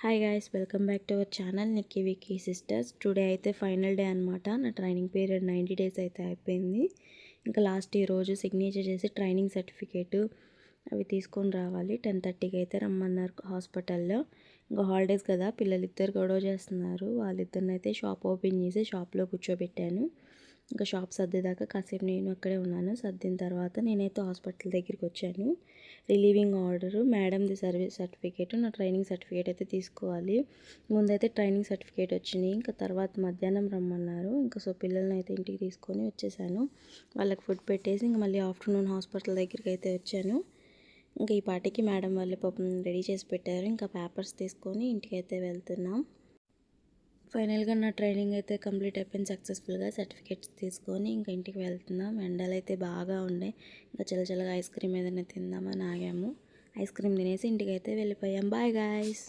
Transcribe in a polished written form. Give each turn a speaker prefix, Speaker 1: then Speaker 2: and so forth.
Speaker 1: Hi guys, welcome back to our channel Nikki Vicky sisters. Today అయితే final day అనమాట. నా training period 90 days అయితే అయిపోయింది. ఇంకా లాస్ట్ ఈరోజు సిగ్నేచర్ చేసి ట్రైనింగ్ సర్టిఫికేట్ అవి తీసుకొని రావాలి. 10:30కి అయితే రమ్మన్నారు హాస్పిటల్లో. ఇంకా హాలిడేస్ కదా, పిల్లలు ఇద్దరు గొడవ చేస్తున్నారు. వాళ్ళిద్దరిని అయితే షాప్ ఓపెన్ చేసి షాప్లో కూర్చోబెట్టాను. ఇంకా షాప్ సర్దేదాకా కాసేపు నేను అక్కడే ఉన్నాను. సర్దిన తర్వాత నేనైతే హాస్పిటల్ దగ్గరికి వచ్చాను. రిలీవింగ్ ఆర్డరు, మేడంది సర్వీస్ సర్టిఫికేట్, నా ట్రైనింగ్ సర్టిఫికేట్ అయితే తీసుకోవాలి. ముందైతే ట్రైనింగ్ సర్టిఫికేట్ వచ్చింది. ఇంకా తర్వాత మధ్యాహ్నం రమ్మన్నారు. ఇంకా సో పిల్లల్ని అయితే ఇంటికి తీసుకొని వచ్చేసాను. వాళ్ళకి ఫుడ్ పెట్టేసి ఇంకా మళ్ళీ ఆఫ్టర్నూన్ హాస్పిటల్ దగ్గరికి అయితే వచ్చాను. ఇంకా ఈ పాటికి మేడం వాళ్ళే పాపం రెడీ చేసి పెట్టారు. ఇంకా పేపర్స్ తీసుకొని ఇంటికి అయితే వెళ్తున్నాం. ఫైనల్గా నా ట్రైనింగ్ అయితే కంప్లీట్ అయిపోయింది సక్సెస్ఫుల్గా. సర్టిఫికేట్స్ తీసుకొని ఇంకా ఇంటికి వెళ్తున్నాం. ఎండలు అయితే బాగా ఉండే. ఇంకా చల్లగా ఐస్ క్రీమ్ ఏదైనా తిందామని ఆగాము. ఐస్ క్రీమ్ తినేసి ఇంటికి అయితే వెళ్ళిపోయాం. Bye guys.